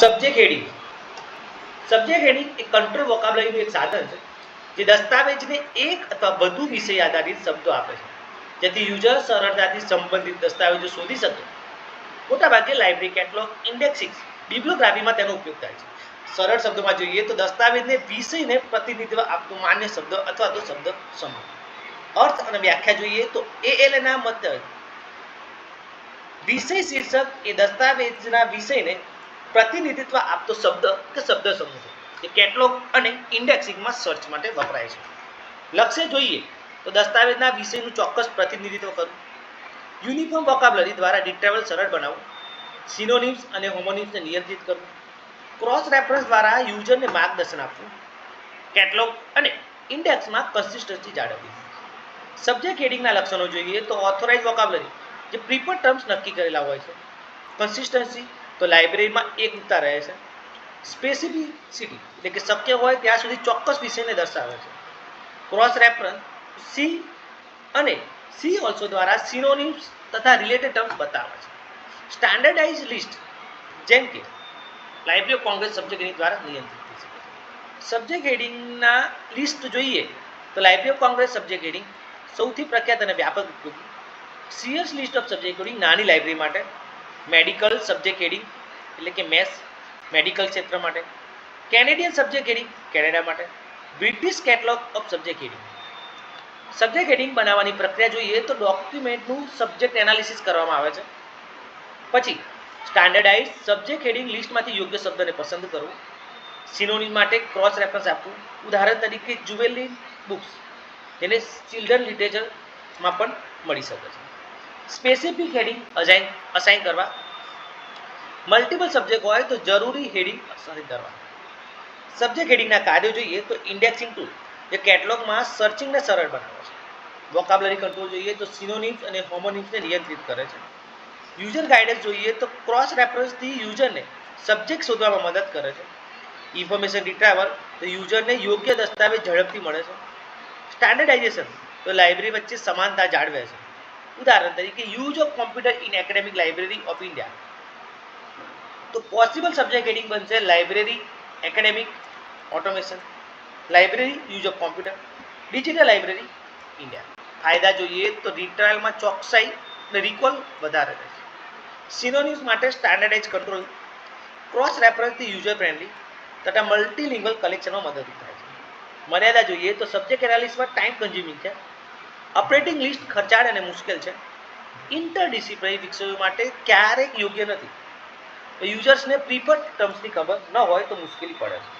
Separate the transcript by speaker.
Speaker 1: Subject heading. Subject heading એ control વોકાબ્યુલરીનું એક સાધન છે જે દસ્તાવેજને એક અથવા વધુ વિષય આધારિત શબ્દો આપે છે જેથી યુઝર સરળતાથી સંબંધિત દસ્તાવેજો શોધી શકે. મોટાભાગે લાઇબ્રેરી, કેટલોગ, ઇન્ડેક્સિંગ, બિબ્લિયોગ્રાફીમાં તેનો ઉપયોગ થાય છે. સરળ શબ્દોમાં જોઈએ તો દસ્તાવેજને વિષયને પ્રતિનિધિત્વ આપતું માન્ય શબ્દ અથવા તો શબ્દ સમૂહ. અર્થ અને વ્યાખ્યા જોઈએ તો એએલના મતે વિષય શીર્ષક એ દસ્તાવેજના વિષયને પ્રતિનિધિત્વ આપતો શબ્દ કે શબ્દ સમૂહ છે જે કેટલોગ અને ઇન્ડેક્સિંગમાં સર્ચ માટે વપરાય છે. લક્ષ્ય જોઈએ તો દસ્તાવેજના વિષયનું ચોક્કસ પ્રતિનિધિત્વ કરવું, યુનિફોર્મ વોકાબ્યુલરી દ્વારા ડિક્ટેબલ સરળ બનાવવું, સિનોનિમ્સ અને હોમોનિમ્સને નિયંત્રિત કરવું, ક્રોસ રેફરન્સ દ્વારા યુઝરને માર્ગદર્શન આપવું, કેટલોગ અને ઇન્ડેક્સમાં કન્સિસ્ટન્સી જાળવવી. સબ્જેક્ટ હેડિંગના લક્ષણો જોઈએ તો ઓથોરાઇઝ વોકાબ્યુલરી જે પ્રીફર્ડ ટર્મ્સ નક્કી કરેલા હોય છે, કન્સિસ્ટન્સી તો લાઇબ્રેરીમાં એકરૂપતા રહે છે, સ્પેસિફિસિટી એટલે કે શક્ય હોય ત્યાં સુધી ચોક્કસ વિષયને દર્શાવે છે, ક્રોસ રેફરન્સ સી અને સી ઓલ્સો દ્વારા સિનોનિમ્સ તથા રિલેટેડ ટર્મ્સ બતાવે છે, સ્ટાન્ડર્ડાઇઝ લિસ્ટ જેમ કે library of Congress subject heading દ્વારા નિયંત્રિત થઈ શકે છે. સબ્જેક્ટ હેડિંગના લિસ્ટ જોઈએ તો library of Congress subject heading સૌથી પ્રખ્યાત અને વ્યાપક ઉપયોગી. CS list of subject heading નાની લાઇબ્રેરી માટે, મેડિકલ સબ્જેક્ટ હેડિંગ એટલે કે મેસ મેડિકલ ક્ષેત્ર માટે, કેનેડિયન સબ્જેક્ટ હેડિંગ કેનેડા માટે, British catalogue of subject heading. Subject heading બનાવવાની પ્રક્રિયા જોઈએ તો ડોક્યુમેન્ટનું સબ્જેક્ટ એનાલિસિસ કરવામાં આવે છે, પછી સ્ટાન્ડર્ડાઇઝ સબ્જેક્ટ હેડિંગ લિસ્ટમાંથી યોગ્ય શબ્દને પસંદ કરવું, સિનોનિમ માટે ક્રોસ રેફરન્સ આપવું, ઉદાહરણ તરીકે જુવેલિન બુક્સ જેને ચિલ્ડ્રન લિટરેચરમાં પણ મળી શકે છે. સ્પેસિફિક હેડિંગ અસાઇન કરવા, મલ્ટિપલ સબ્જેક્ટ હોય તો જરૂરી હેડિંગ અસાઇન કરવા. સબ્જેક્ટ હેડિંગના કાર્યો જોઈએ તો ઇન્ડેક્સિંગ ટૂલ જે કેટલોગમાં સર્ચિંગને સરળ બનાવે છે, વોકાબ્યુલરી કંટ્રોલ જોઈએ તો સિનોનિમ્સ અને હોમોનિમ્સને નિયંત્રિત કરે છે, યુઝર ગાઈડન્સ જોઈએ તો ક્રોસ રેફરન્સથી યુઝરને સબ્જેક્ટ શોધવામાં મદદ કરે છે, ઇન્ફોર્મેશન રિટ્રાવલ તો યુઝરને યોગ્ય દસ્તાવેજ ઝડપથી મળે છે, સ્ટાન્ડર્ડાઇઝેશન તો લાઇબ્રેરી વચ્ચે સમાનતા જાળવે છે. ઉદાહરણ તરીકે use of computer in academic library of India. તો પોસિબલ સબ્જેક્ટ હેડિંગ બનશે library, academic, automation, library, use of computer, digital library, India. ફાયદા જોઈએ તો રિટ્રાયલમાં ચોકસાઈ અને રિકોલ વધારે રહેશે. સિનોનિમ્સ માટે standardise control, cross રેફરન્સથી user friendly તથા મલ્ટીલિંગ્વલ કલેક્શનમાં મદદરૂપ થાય છે. મર્યાદા જોઈએ તો સબ્જેક્ટ એનાલિસિસમાં ટાઈમ કન્ઝ્યુમિંગ છે, ઓપરેટિંગ લિસ્ટ ખર્ચાળ અને મુશ્કેલ છે, ઇન્ટરડિસિપ્લિનરી વિષયો માટે ક્યારેક યોગ્ય નથી, યુઝર્સને પ્રીફર્ડ ટર્મ્સની ખબર ન હોય તો મુશ્કેલી પડે છે.